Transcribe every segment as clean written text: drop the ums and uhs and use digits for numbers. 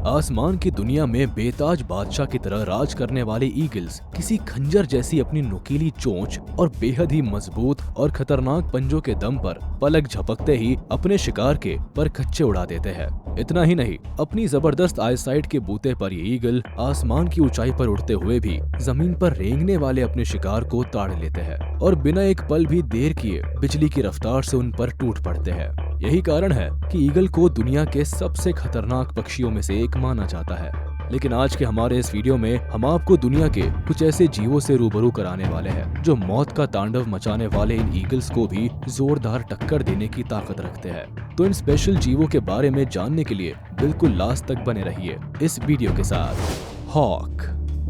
आसमान की दुनिया में बेताज बादशाह की तरह राज करने वाले ईगल्स किसी खंजर जैसी अपनी नुकीली चोंच और बेहद ही मजबूत और खतरनाक पंजों के दम पर पलक झपकते ही अपने शिकार के पर खच्चे उड़ा देते हैं। इतना ही नहीं, अपनी जबरदस्त आईसाइट के बूते पर ये ईगल आसमान की ऊंचाई पर उड़ते हुए भी जमीन पर रेंगने वाले अपने शिकार को ताड़ लेते हैं और बिना एक पल भी देर किए बिजली की रफ्तार से उन पर टूट पड़ते हैं। यही कारण है कि ईगल को दुनिया के सबसे खतरनाक पक्षियों में से एक माना जाता है। लेकिन आज के हमारे इस वीडियो में हम आपको दुनिया के कुछ ऐसे जीवों से रूबरू कराने वाले हैं जो मौत का तांडव मचाने वाले इन ईगल्स को भी जोरदार टक्कर देने की ताकत रखते हैं। तो इन स्पेशल जीवों के बारे में जानने के लिए बिल्कुल लास्ट तक बने रहिए इस वीडियो के साथ। हॉक।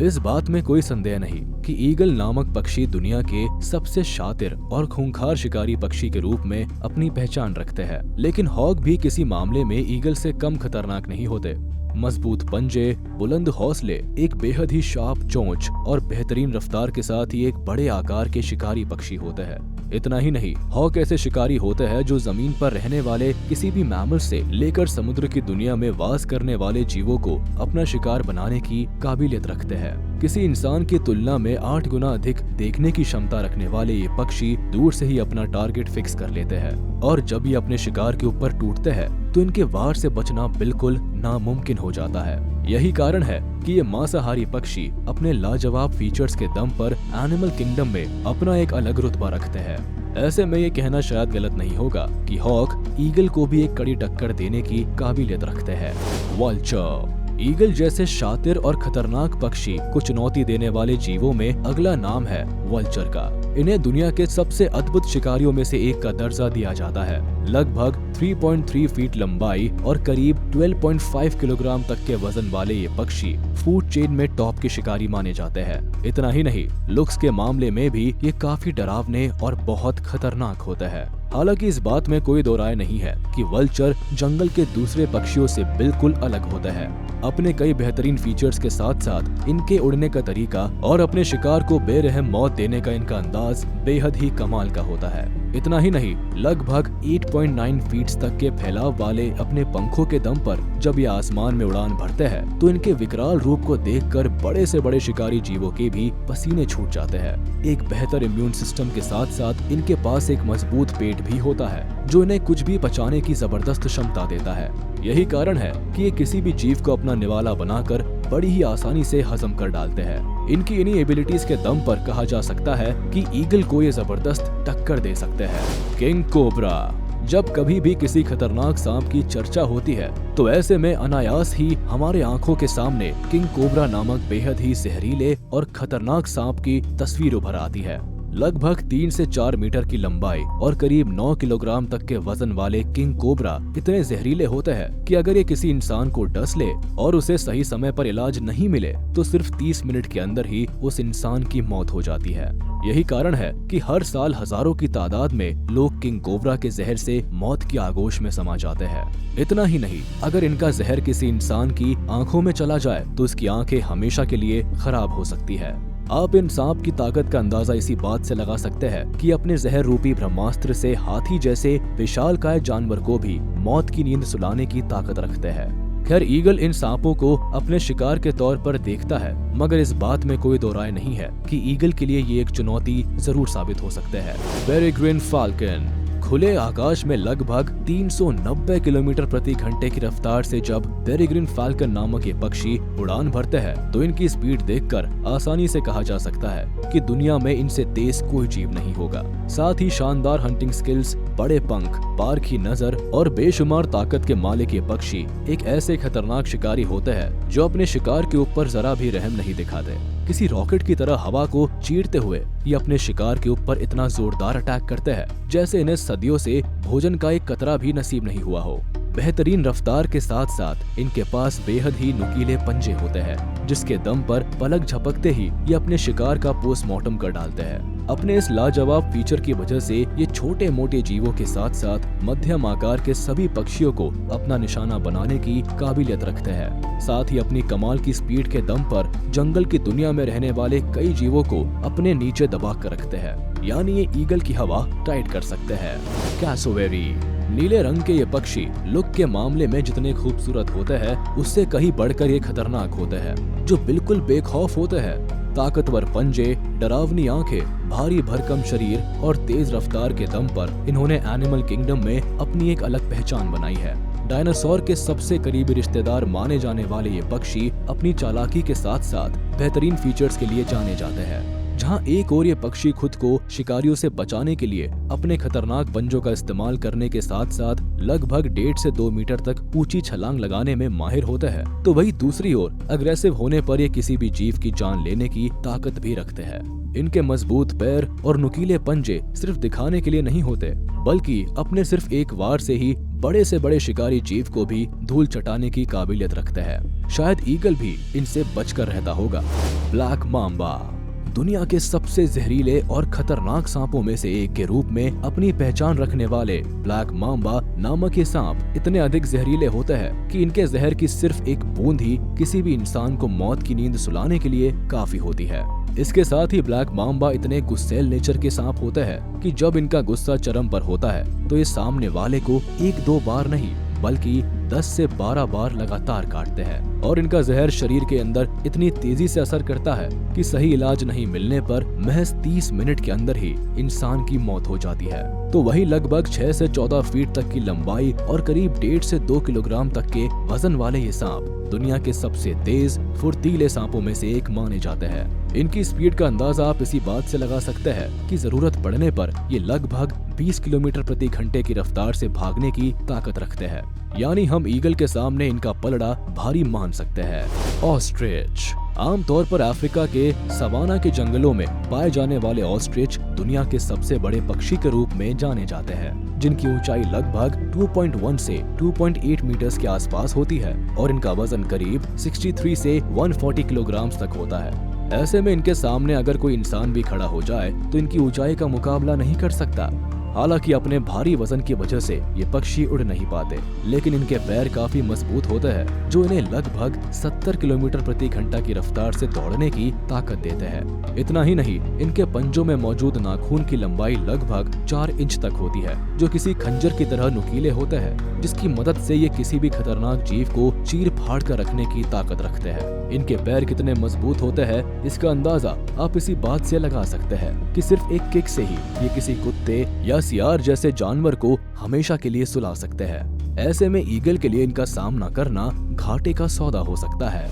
इस बात में कोई संदेह नहीं कि ईगल नामक पक्षी दुनिया के सबसे शातिर और खूंखार शिकारी पक्षी के रूप में अपनी पहचान रखते हैं। लेकिन हॉक भी किसी मामले में ईगल से कम खतरनाक नहीं होते। मजबूत पंजे, बुलंद हौसले, एक बेहद ही शार्प चोंच और बेहतरीन रफ्तार के साथ ही एक बड़े आकार के शिकारी पक्षी होते हैं। इतना ही नहीं, हॉक ऐसे शिकारी होते हैं जो जमीन पर रहने वाले किसी भी मैमल से लेकर समुद्र की दुनिया में वास करने वाले जीवों को अपना शिकार बनाने की काबिलियत रखते हैं। किसी इंसान की तुलना में 8 गुना अधिक देखने की क्षमता रखने वाले ये पक्षी दूर से ही अपना टारगेट फिक्स कर लेते हैं और जब ये अपने शिकार के ऊपर टूटते हैं तो इनके वार से बचना बिल्कुल नामुमकिन हो जाता है। यही कारण है कि ये मांसाहारी पक्षी अपने लाजवाब फीचर्स के दम पर एनिमल किंगडम में अपना एक अलग रुतबा रखते हैं। ऐसे में ये कहना शायद गलत नहीं होगा कि हॉक ईगल को भी एक कड़ी टक्कर देने की काबिलियत रखते हैं। वल्चर। ईगल जैसे शातिर और खतरनाक पक्षी को चुनौती देने वाले जीवों में अगला नाम है वल्चर का। इन्हें दुनिया के सबसे अद्भुत शिकारियों में से एक का दर्जा दिया जाता है। लगभग 3.3 फीट लंबाई और करीब 12.5 किलोग्राम तक के वजन वाले ये पक्षी फूड चेन में टॉप के शिकारी माने जाते हैं। इतना ही नहीं, लुक्स के मामले में भी ये काफी डरावने और बहुत खतरनाक होते हैं। हालांकि इस बात में कोई दो राय नहीं है कि वल्चर जंगल के दूसरे पक्षियों से बिल्कुल अलग होते हैं। अपने कई बेहतरीन फीचर्स के साथ साथ इनके उड़ने का तरीका और अपने शिकार को बेरहम मौत देने का इनका अंदाज बेहद ही कमाल का होता है। इतना ही नहीं, लगभग 8.9 फीट तक के फैलाव वाले अपने पंखों के दम पर जब ये आसमान में उड़ान भरते हैं तो इनके विकराल रूप को देखकर बड़े से बड़े शिकारी जीवों के भी पसीने छूट जाते हैं। एक बेहतर इम्यून सिस्टम के साथ साथ इनके पास एक मजबूत पेट भी होता है जो इन्हें कुछ भी पचाने की जबरदस्त क्षमता देता है। यही कारण है कि ये किसी भी जीव को अपना निवाला बनाकर बड़ी ही आसानी से हजम कर डालते हैं। इनकी इन्हीं एबिलिटीज के दम पर कहा जा सकता है कि ईगल को ये जबरदस्त टक्कर दे सकते हैं। King cobra. जब कभी भी किसी खतरनाक सांप की चर्चा होती है तो ऐसे में अनायास ही हमारे आंखों के सामने किंग कोबरा नामक बेहद ही जहरीले और खतरनाक सांप की तस्वीर उभर आती है। लगभग 3 से 4 मीटर की लंबाई और करीब 9 किलोग्राम तक के वजन वाले किंग कोबरा इतने जहरीले होते हैं कि अगर ये किसी इंसान को डस ले और उसे सही समय पर इलाज नहीं मिले तो सिर्फ 30 मिनट के अंदर ही उस इंसान की मौत हो जाती है। यही कारण है कि हर साल हजारों की तादाद में लोग किंग कोबरा के जहर से मौत की आगोश में समा जाते हैं। इतना ही नहीं, अगर इनका जहर किसी इंसान की आंखों में चला जाए तो उसकी आंखें हमेशा के लिए खराब हो सकती है। आप इन सांप की ताकत का अंदाजा इसी बात से लगा सकते हैं कि अपने जहर रूपी ब्रह्मास्त्र से हाथी जैसे विशालकाय जानवर को भी मौत की नींद सुलाने की ताकत रखते हैं। खैर, ईगल इन सांपों को अपने शिकार के तौर पर देखता है, मगर इस बात में कोई दो राय नहीं है कि ईगल के लिए ये एक चुनौती जरूर साबित हो सकते हैं। Peregrine falcon. खुले आकाश में लगभग 390 किलोमीटर प्रति घंटे की रफ्तार से जब पेरेग्रिन फाल्कन नामक ये पक्षी उड़ान भरते हैं तो इनकी स्पीड देखकर आसानी से कहा जा सकता है कि दुनिया में इनसे तेज कोई जीव नहीं होगा। साथ ही शानदार हंटिंग स्किल्स, बड़े पंख, पारखी नजर और बेशुमार ताकत के मालिक ये पक्षी एक ऐसे खतरनाक शिकारी होते हैं जो अपने शिकार के ऊपर जरा भी रहम नहीं दिखाते। किसी रॉकेट की तरह हवा को चीरते हुए ये अपने शिकार के ऊपर इतना जोरदार अटैक करते हैं जैसे इन्हें सदियों से भोजन का एक कतरा भी नसीब नहीं हुआ हो। बेहतरीन रफ्तार के साथ साथ इनके पास बेहद ही नुकीले पंजे होते हैं जिसके दम पर पलक झपकते ही ये अपने शिकार का पोस्टमार्टम कर डालते हैं। अपने इस लाजवाब फीचर की वजह से ये छोटे मोटे जीवों के साथ साथ मध्यम आकार के सभी पक्षियों को अपना निशाना बनाने की काबिलियत रखते हैं। साथ ही अपनी कमाल की स्पीड के दम पर जंगल की दुनिया में रहने वाले कई जीवों को अपने नीचे दबा कर रखते हैं, यानी ये ईगल की हवा टाइट कर सकते हैं। कैसोवेरी। नीले रंग के ये पक्षी लुक के मामले में जितने खूबसूरत होते हैं उससे कहीं बढ़कर ये खतरनाक होते हैं, जो बिल्कुल बेखौफ होते हैं। ताकतवर पंजे, डरावनी आंखें, भारी भरकम शरीर और तेज रफ्तार के दम पर इन्होंने एनिमल किंगडम में अपनी एक अलग पहचान बनाई है। डायनासोर के सबसे करीबी रिश्तेदार माने जाने वाले ये पक्षी अपनी चालाकी के साथ साथ बेहतरीन फीचर्स के लिए जाने जाते हैं। जहां एक और ये पक्षी खुद को शिकारियों से बचाने के लिए अपने खतरनाक पंजों का इस्तेमाल करने के साथ साथ लगभग 1.5 से 2 मीटर तक ऊंची छलांग लगाने में माहिर होता है, तो वही दूसरी ओर अग्रेसिव होने पर ये किसी भी जीव की जान लेने की ताकत भी रखते हैं। इनके मजबूत पैर और नुकीले पंजे सिर्फ दिखाने के लिए नहीं होते, बल्कि अपने सिर्फ एक वार से ही बड़े से बड़े शिकारी जीव को भी धूल चटाने की काबिलियत रखते हैं। शायद ईगल भी इनसे बचकर रहता होगा। ब्लैक माम्बा दुनिया के सबसे जहरीले और खतरनाक सांपों में से एक के रूप में अपनी पहचान रखने वाले ब्लैक माम्बा नामक ये सांप इतने अधिक जहरीले होते हैं कि इनके जहर की सिर्फ एक बूंद ही किसी भी इंसान को मौत की नींद सुलाने के लिए काफी होती है। इसके साथ ही ब्लैक माम्बा इतने गुस्सैल नेचर के सांप होते हैं कि जब इनका गुस्सा चरम पर होता है तो ये सामने वाले को 1-2 बार नहीं बल्कि 10 से 12 बार लगातार काटते हैं और इनका जहर शरीर के अंदर इतनी तेजी से असर करता है कि सही इलाज नहीं मिलने पर महज 30 मिनट के अंदर ही इंसान की मौत हो जाती है। तो वही लगभग 6 से 14 फीट तक की लंबाई और करीब 1.5 से 2 किलोग्राम तक के वजन वाले ये सांप दुनिया के सबसे तेज फुर्तीले सांपों में से एक माने जाते हैं। इनकी स्पीड का अंदाजा आप इसी बात से लगा सकते हैं कि जरूरत पड़ने पर ये लगभग 20 किलोमीटर प्रति घंटे की रफ्तार से भागने की ताकत रखते हैं। यानी हम ईगल के सामने इनका पलड़ा भारी मान सकते हैं। ऑस्ट्रिच आमतौर पर अफ्रीका के सवाना के जंगलों में पाए जाने वाले ऑस्ट्रिच दुनिया के सबसे बड़े पक्षी के रूप में जाने जाते हैं, जिनकी ऊंचाई लगभग 2.1 से 2.8 मीटर्स के आसपास होती है और इनका वजन करीब 63 से 140 किलोग्राम तक होता है। ऐसे में इनके सामने अगर कोई इंसान भी खड़ा हो जाए तो इनकी ऊंचाई का मुकाबला नहीं कर सकता। हालांकि अपने भारी वजन की वजह से ये पक्षी उड़ नहीं पाते, लेकिन इनके पैर काफी मजबूत होते हैं जो इन्हें लगभग 70 किलोमीटर प्रति घंटा की रफ्तार से दौड़ने की ताकत देते हैं। इतना ही नहीं, इनके पंजों में मौजूद नाखून की लंबाई लगभग 4 इंच तक होती है, जो किसी खंजर की तरह नुकीले होते हैं, जिसकी मदद से ये किसी भी खतरनाक जीव को चीर फाड़ कर रखने की ताकत रखते हैं। इनके पैर कितने मजबूत होते हैं इसका अंदाजा आप इसी बात से लगा सकते हैं कि सिर्फ एक किक से ही ये किसी कुत्ते या सियार जैसे जानवर को हमेशा के लिए सुला सकते हैं। ऐसे में ईगल के लिए इनका सामना करना घाटे का सौदा हो सकता है।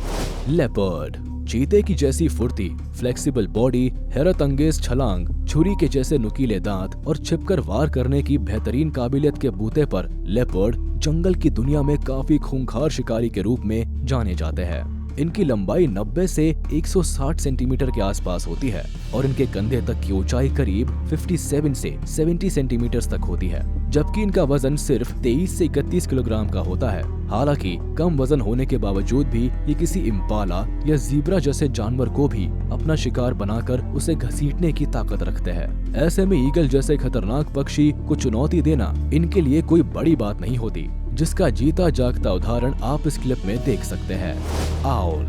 लेपर्ड चीते की जैसी फुर्ती, फ्लेक्सिबल बॉडी, हैरत अंगेज छलांग, छुरी के जैसे नुकीले दांत और छिपकर वार करने की बेहतरीन काबिलियत के बूते पर लेपर्ड जंगल की दुनिया में काफी खूंखार शिकारी के रूप में जाने जाते हैं। इनकी लंबाई 90 से 160 सेंटीमीटर के आसपास होती है और इनके कंधे तक की ऊंचाई करीब 57 से 70 सेंटीमीटर तक होती है, जबकि इनका वजन सिर्फ 23 से 31 किलोग्राम का होता है। हालांकि कम वजन होने के बावजूद भी ये किसी इम्पाला या ज़ीब्रा जैसे जानवर को भी अपना शिकार बनाकर उसे घसीटने की ताकत रखते हैं। ऐसे में ईगल जैसे खतरनाक पक्षी को चुनौती देना इनके लिए कोई बड़ी बात नहीं होती, जिसका जीता जागता उदाहरण आप इस क्लिप में देख सकते हैं। आउल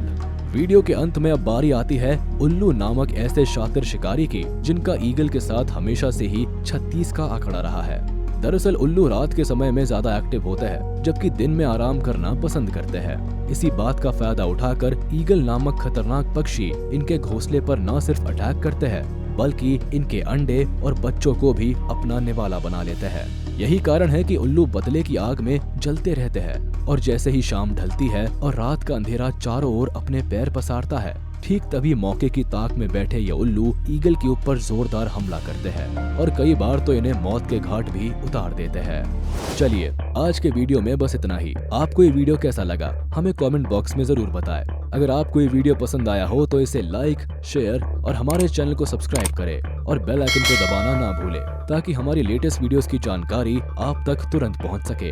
वीडियो के अंत में अब बारी आती है उल्लू नामक ऐसे शातिर शिकारी की जिनका ईगल के साथ हमेशा से ही 36 का आंकड़ा रहा है। दरअसल उल्लू रात के समय में ज्यादा एक्टिव होते हैं, जबकि दिन में आराम करना पसंद करते हैं। इसी बात का फायदा उठाकर ईगल नामक खतरनाक पक्षी इनके घोंसले पर न सिर्फ अटैक करते हैं, बल्कि इनके अंडे और बच्चों को भी अपना निवाला बना लेते हैं। यही कारण है कि उल्लू बदले की आग में जलते रहते हैं और जैसे ही शाम ढलती है और रात का अंधेरा चारों ओर अपने पैर पसारता है, ठीक तभी मौके की ताक में बैठे ये उल्लू ईगल के ऊपर जोरदार हमला करते हैं और कई बार तो इन्हें मौत के घाट भी उतार देते हैं। चलिए आज के वीडियो में बस इतना ही। आपको ये वीडियो कैसा लगा हमें कमेंट बॉक्स में जरूर बताएं। अगर आपको ये वीडियो पसंद आया हो तो इसे लाइक, शेयर और हमारे चैनल को सब्सक्राइब करें और बेल आइकन को दबाना ना भूलें ताकि हमारी लेटेस्ट वीडियोस की जानकारी आप तक तुरंत पहुंच सके।